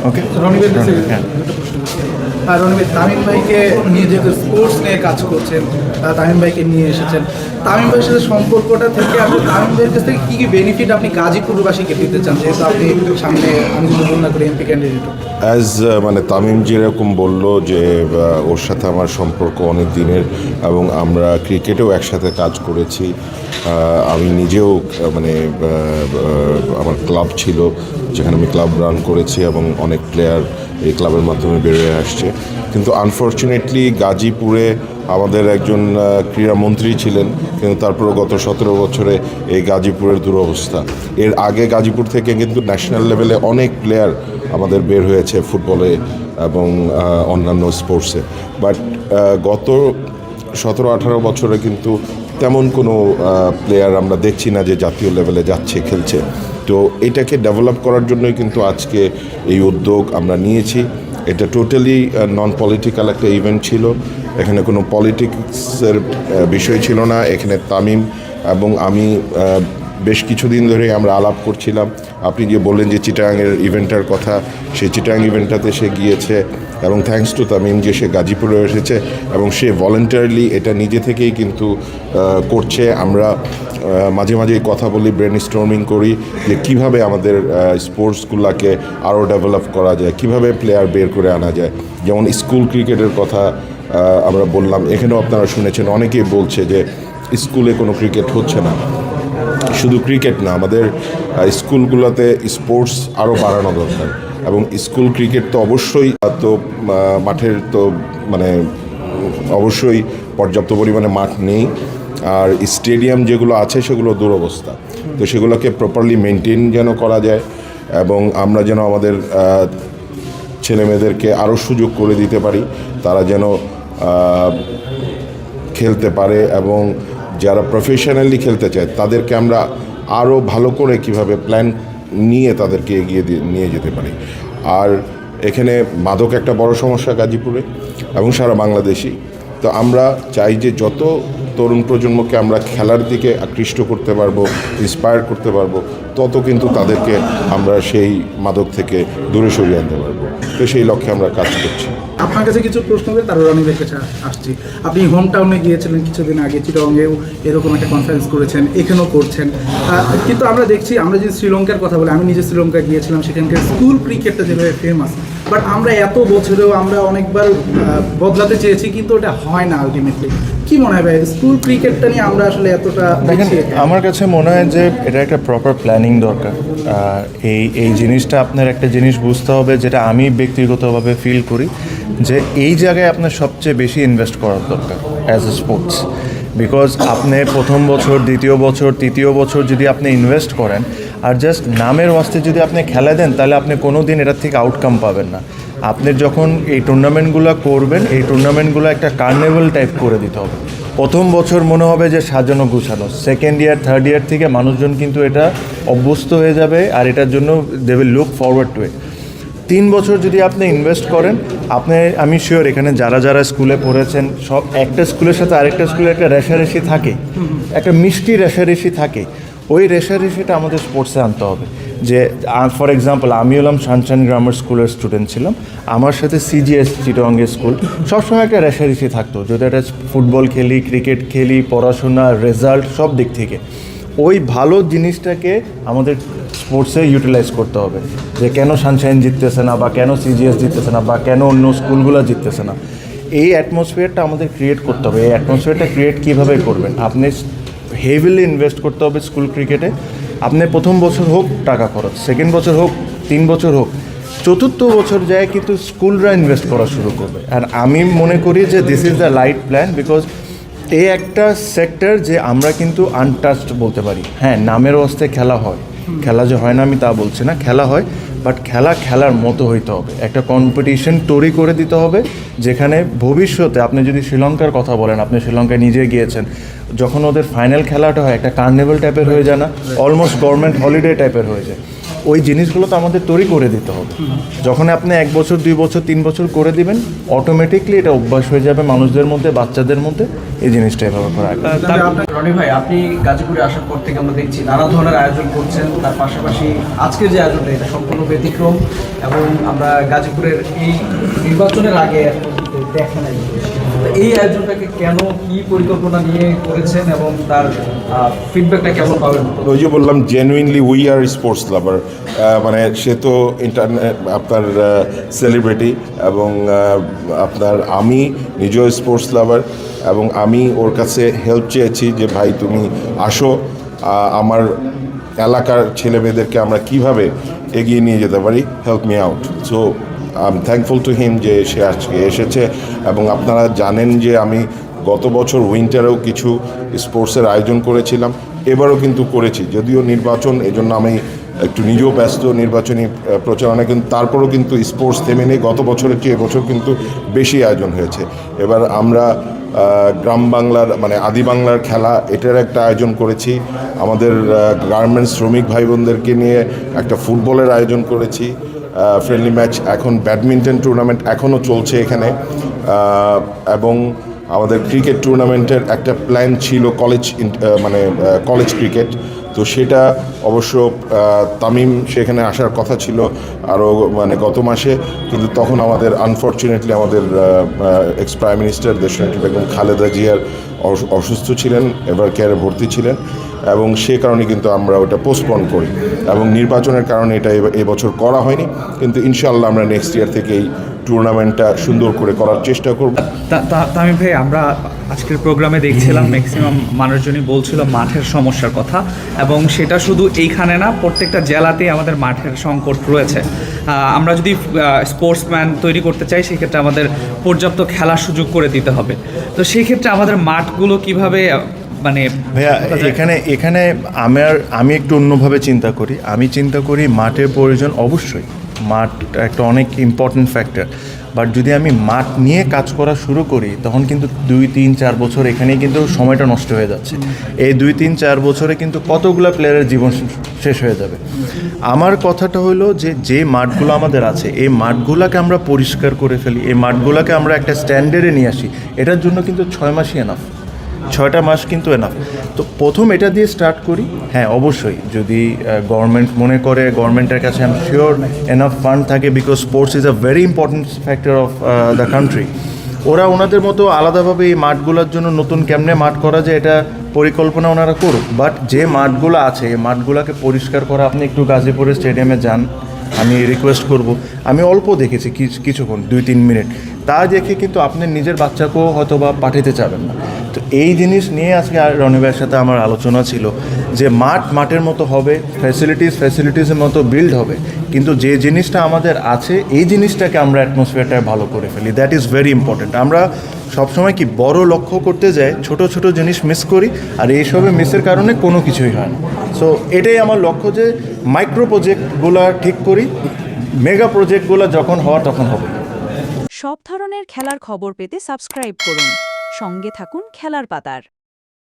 ওকে রণবীর রণবীর তামিম ভাইকে নিয়ে যেহেতু স্পোর্টস নিয়ে কাজ করছেন, তামিম ভাইকে নিয়ে এসেছেন, তামিম ভাইয়ের সাথে সম্পর্কটা থেকে আপনি তামিম ভাইয়ের কাছ থেকে কী কী বেনিফিট আপনি গাজীপুরবাসীকে দিতে চান, যেহেতু আপনি সামনে আমি যদি ভুল না করি এমপি ক্যান্ডিডেট? অ্যাজ মানে তামিম যেরকম বললো যে ওর সাথে আমার সম্পর্ক অনেক দিনের এবং আমরা ক্রিকেটেও একসাথে কাজ করেছি। আমি নিজেও মানে আমার ক্লাব ছিল যেখানে আমি ক্লাব রান করেছি এবং অনেক প্লেয়ার এই ক্লাবের মাধ্যমে বেরিয়ে আসছে। কিন্তু আনফর্চুনেটলি গাজীপুরে আমাদের একজন ক্রীড়ামন্ত্রী ছিলেন, কিন্তু তারপরে গত 17 বছরে এই গাজীপুরের দুরবস্থা। এর আগে গাজীপুর থেকে কিন্তু ন্যাশনাল লেভেলে অনেক প্লেয়ার আমাদের বের হয়েছে ফুটবলে এবং অন্যান্য স্পোর্টসে, বাট গত 17-18 বছরে কিন্তু তেমন কোনো প্লেয়ার আমরা দেখছি না যে জাতীয় লেভেলে যাচ্ছে খেলছে। তো এটাকে ডেভেলপ করার জন্যই কিন্তু আজকে এই উদ্যোগ আমরা নিয়েছি। এটা টোটালি নন পলিটিক্যাল একটা ইভেন্ট ছিল, এখানে কোনো পলিটিক্সের বিষয় ছিল না। এখানে তামিম এবং আমি বেশ কিছুদিন ধরে আমরা আলাপ করছিলাম। আপনি যে বললেন যে চিটাগাংয়ের ইভেন্টটার কথা, সেই চিটাগাং ইভেন্টটাতে সে গিয়েছে এবং থ্যাঙ্কস টু তামিম যে সে গাজীপুরে এসেছে এবং সে ভলেন্টারিলি এটা নিজে থেকেই কিন্তু করছে। আমরা মাঝে মাঝেই কথা বলি, ব্রেন স্টর্মিং করি যে কীভাবে আমাদের স্পোর্টসগুলোকে আরও ডেভেলপ করা যায়, কিভাবে প্লেয়ার বের করে আনা যায়। যেমন স্কুল ক্রিকেটের কথা আমরা বললাম, এখানেও আপনারা শুনেছেন অনেকেই বলছে যে স্কুলে কোনো ক্রিকেট হচ্ছে না। শুধু ক্রিকেট না, আমাদের স্কুলগুলোতে স্পোর্টস আরও বাড়ানো দরকার এবং স্কুল ক্রিকেট তো অবশ্যই তো মাঠের তো মানে অবশ্যই পর্যাপ্ত পরিমাণে মাঠ নেই, আর স্টেডিয়াম যেগুলো আছে সেগুলো দুরবস্থা। তো সেগুলোকে প্রপারলি মেনটেন যেন করা যায় এবং আমরা যেন আমাদের ছেলেমেয়েদেরকে আরও সুযোগ করে দিতে পারি, তারা যেন খেলতে পারে এবং যারা প্রফেশনালি খেলতে চায় তাদেরকে আমরা আরও ভালো করে কিভাবে প্ল্যান নিয়ে তাদেরকে এগিয়ে নিয়ে যেতে পারি। আর এখানে মাদক একটা বড় সমস্যা গাজীপুরে এবং সারা বাংলাদেশই। তো আমরা চাই যে যত তরুণ প্রজন্মকে আমরা খেলার দিকে আকৃষ্ট করতে পারবো, ইন্সপায়ার করতে পারবো, তত কিন্তু তাদেরকে আমরা সেই মাদক থেকে দূরে সরিয়ে আনতে পারবো। তো সেই লক্ষ্যে আমরা কাজ করছি। আপনার কাছে কিছু প্রশ্ন করে তারপর রণবীরের কাছে আসছি। আপনি হোম টাউনে গিয়েছিলেন কিছুদিন আগে, চিটাগংয়েও এরকম একটা কনফারেন্স করেছেন, এখানেও করছেন, কিন্তু আমরা দেখছি, আমরা যদি শ্রীলঙ্কার কথা বলি, আমি নিজে শ্রীলঙ্কা গিয়েছিলাম, সেখানকার স্কুল ক্রিকেটটা যেভাবে ফেমাস, বাট আমরা এত বছরেও আমরা অনেকবার বদলাতে চেয়েছি কিন্তু ওটা হয় না আলটিমেটলি। কি মনে হয় ভাই, স্কুল ক্রিকেটটা নিয়ে আমরা আসলে এতটা দেখেন, আমার কাছে মনে হয় যে এটা একটা প্রপার প্ল্যানিং দরকার। এই জিনিসটা আপনার একটা জিনিস বুঝতে হবে, যেটা আমি ব্যক্তিগতভাবে ফিল করি, যে এই জায়গায় আপনার সবচেয়ে বেশি ইনভেস্ট করার দরকার অ্যাজ এ স্পোর্টস। বিকজ আপনি প্রথম বছর, দ্বিতীয় বছর, তৃতীয় বছর যদি আপনি ইনভেস্ট করেন আর জাস্ট নামের ওয়াস্তে যদি আপনি খেলা দেন, তাহলে আপনি কোনো দিন এটার থেকে আউটকাম পাবেন না। আপনি যখন এই টুর্নামেন্টগুলো করবেন, এই টুর্নামেন্টগুলো একটা কার্নিভাল টাইপ করে দিতে হবে। প্রথম বছর মনে হবে যে সাজানো গুছানো, সেকেন্ড ইয়ার, থার্ড ইয়ার থেকে মানুষজন কিন্তু এটা অভ্যস্ত হয়ে যাবে আর এটার জন্য they will look forward to it. 3 বছর যদি আপনি ইনভেস্ট করেন, আমি শিওর এখানে যারা যারা স্কুলে পড়েছেন, সব একটা স্কুলের সাথে আরেকটা স্কুলে একটা রেষারেষি থাকে, একটা মিষ্টি রেষারেষি থাকে। ওই রেষারেষিটা আমাদের স্পোর্টসে আনতে হবে। যে ফর এক্সাম্পল, আমি হলাম সানশাইন গ্রামার স্কুলের স্টুডেন্ট ছিলাম, আমার সাথে সিজিএস চিটাগংয়ের স্কুল, সবসময় একটা রেষারেষি থাকতো, যদি একটা ফুটবল খেলি, ক্রিকেট খেলি, পড়াশোনা, রেজাল্ট, সব দিক থেকে। ওই ভালো জিনিসটাকে আমাদের স্পোর্টসে ইউটিলাইজ করতে হবে, যে কেন সানশাইন জিততেছে না, বা কেন সিজিএস জিততেছে না, বা কেন অন্য স্কুলগুলো জিততেছে না। এই অ্যাটমসফিয়ারটা আমাদের ক্রিয়েট করতে হবে। এই অ্যাটমসফিয়ারটা ক্রিয়েট কীভাবে করবেন? আপনি হেভিলি ইনভেস্ট করতে হবে স্কুল ক্রিকেটে। আপনি প্রথম বছর হোক টাকা খরচ, সেকেন্ড বছর হোক, 3 বছর হোক, চতুর্থ বছর যায় কিন্তু স্কুলরা ইনভেস্ট করা শুরু করবে। আর আমি মনে করি যে this is the right plan, because এই একটা সেক্টর যে আমরা কিন্তু আনটাচড বলতে পারি। হ্যাঁ, নামের ওয়াস্তে খেলা হয়, খেলা যে হয় না আমি তা বলছি না, খেলা হয়, বাট খেলার মতো হইতে হবে। একটা কম্পিটিশন তৈরি করে দিতে হবে, যেখানে ভবিষ্যতে আপনি যদি শ্রীলঙ্কার কথা বলেন, আপনি শ্রীলঙ্কায় নিজে গিয়েছেন, যখন ওদের ফাইনাল খেলাটা হয় একটা কার্নিভাল টাইপের হয়ে যায় না, অলমোস্ট গভর্নমেন্ট হলিডে টাইপের হয়ে যায়। ওই জিনিসগুলো তো আমাদের তৈরি করে দিতে হবে। যখন আপনি 1 বছর 2 বছর 3 বছর করে দিবেন, অটোমেটিকলি এটা অভ্যাস হয়ে যাবে মানুষদের মধ্যে, বাচ্চাদের মধ্যে এই জিনিসটা এভাবে করা। রনি ভাই, আপনি গাজীপুরে আসার পর থেকে আমরা দেখছি নানা ধরনের আয়োজন করছেন, তার পাশাপাশি আজকের যে আয়োজনটা এটা সম্পূর্ণ ব্যতিক্রম, এবং আমরা গাজীপুরের এই নির্বাচনের আগে দেখে নাই। তো এই আয়োজনটাকে কেন, কি পরিকল্পনা নিয়ে করেছেন এবং তার ফিডব্যাকটা কেমন পাবেন? ওই যে বললাম, জেনুইনলি উই আর স্পোর্টস লাভার। মানে সে তো ইন্টারনেট আপনার সেলিব্রিটি, এবং আপনার আমি নিজেও স্পোর্টস লাভার, এবং আমি ওর কাছে হেল্প চেয়েছি যে ভাই তুমি আসো, আমার এলাকার ছেলে মেয়েদেরকে আমরা কীভাবে এগিয়ে নিয়ে যেতে পারি, help me out. So I am thankful to him যে সে আজকে এসেছে। এবং আপনারা জানেন যে আমি গত বছর উইন্টারেও কিছু স্পোর্টসের আয়োজন করেছিলাম, এবারও কিন্তু করেছি, যদিও নির্বাচন, এজন্য আমি একটু নিজেও ব্যস্ত নির্বাচনী প্রচারণা, কিন্তু তারপরেও কিন্তু স্পোর্টস থেমে নেই। গত বছরের চেয়ে এবছর কিন্তু বেশি আয়োজন হয়েছে। এবার আমরা গ্রাম বাংলার মানে আদি বাংলার খেলা, এটার একটা আয়োজন করেছি। আমাদের গার্মেন্টস শ্রমিক ভাই বোনদেরকে নিয়ে একটা ফুটবলের আয়োজন করেছি, ফ্রেন্ডলি ম্যাচ। এখন ব্যাডমিন্টন টুর্নামেন্ট এখনও চলছে এখানে, এবং আমাদের ক্রিকেট টুর্নামেন্টের একটা প্ল্যান ছিল, কলেজ ক্রিকেট। তো সেটা অবশ্য তামিম সেখানে আসার কথা ছিল আরও গত মাসে, কিন্তু তখন আমাদের আনফর্চুনেটলি আমাদের এক্স প্রাইম মিনিস্টার দেশনেত্রী বেগম খালেদা জিয়ার অসুস্থ ছিলেন, এবার কেয়ারে ভর্তি ছিলেন, এবং সে কারণে কিন্তু আমরা ওটা পোস্টপন করি, এবং নির্বাচনের কারণে এটা এবছর করা হয়নি। কিন্তু ইনশাআল্লাহ আমরা নেক্সট ইয়ার থেকে এই টুর্নামেন্টটা সুন্দর করে করার চেষ্টা করব। তামিম ভাই, আমরা আজকের প্রোগ্রামে দেখছিলাম ম্যাক্সিমাম মানুষজনই বলছিল মাঠের সমস্যার কথা, এবং সেটা শুধু এইখানে না, প্রত্যেকটা জেলাতেই আমাদের মাঠের সংকট রয়েছে। আমরা যদি স্পোর্টসম্যান তৈরি করতে চাই, সেক্ষেত্রে আমাদের পর্যাপ্ত খেলার সুযোগ করে দিতে হবে। তো সেই ক্ষেত্রে আমাদের মাঠগুলো কিভাবে ভাইয়া, এখানে আমি একটু অন্যভাবে চিন্তা করি। আমি চিন্তা করি মাঠের প্রয়োজন, অবশ্যই মাঠ একটা অনেক ইম্পর্টেন্ট ফ্যাক্টর, বাট যদি আমি মাঠ নিয়ে কাজ করা শুরু করি, তখন কিন্তু 2-3-4 বছর এখানেই কিন্তু সময়টা নষ্ট হয়ে যাচ্ছে। এই 2-3-4 বছরে কিন্তু কতগুলো প্লেয়ারের জীবন শেষ হয়ে যাবে। আমার কথাটা হলো যে মাঠগুলো আমাদের আছে, এই মাঠগুলোকে আমরা পরিষ্কার করে ফেলি, এই মাঠগুলোকে আমরা একটা স্ট্যান্ডার্ডে নিয়ে আসি। এটার জন্য কিন্তু 6 মাসই এনাফ, 6টা মাস কিন্তু এনাফ। তো প্রথম এটা দিয়ে স্টার্ট করি। হ্যাঁ, অবশ্যই যদি গভর্নমেন্ট মনে করে, গভর্নমেন্টের কাছে I am sure enough fund থাকে, because sports is a very important factor of the country. ওরা ওনাদের মতো আলাদাভাবে এই মাঠগুলোর জন্য নতুন কেমনে মাঠ করা যায়, এটা পরিকল্পনা ওনারা করুক। বাট যে মাঠগুলো আছে, এই মাঠগুলোকে পরিষ্কার করা, আপনি একটু গাজীপুরের স্টেডিয়ামে যান, আমি রিকোয়েস্ট করব। আমি অল্প দেখেছি, কিছুক্ষণ 2-3 মিনিট, তা দেখে কিন্তু আপনি নিজের বাচ্চাকেও হয়তো বা পাঠাতে চাবেন না। তো এই জিনিস নিয়ে আজকে রনি ভাইয়ের সাথে আমার আলোচনা ছিল যে মাঠের মতো হবে, ফ্যাসিলিটিসের মতো বিল্ড হবে, কিন্তু যে জিনিসটা আমাদের আছে, এই জিনিসটাকে আমরা অ্যাটমসফিয়ারটা ভালো করে ফেলি। That is very important. আমরা সবসময় কি বড় লক্ষ্য করতে যাই, ছোট ছোট জিনিস মিস করি, আর এইসবের মিসের কারণে কোনো কিছুই হয় না। সো এটাই আমার লক্ষ্য, যে মাইক্রো প্রজেক্টগুলো ঠিক করি, মেগা প্রজেক্টগুলো যখন হওয়ার তখন হবে। সব ধরনের খেলার খবর পেতে সাবস্ক্রাইব করুন, সঙ্গে থাকুন খেলার পাতার।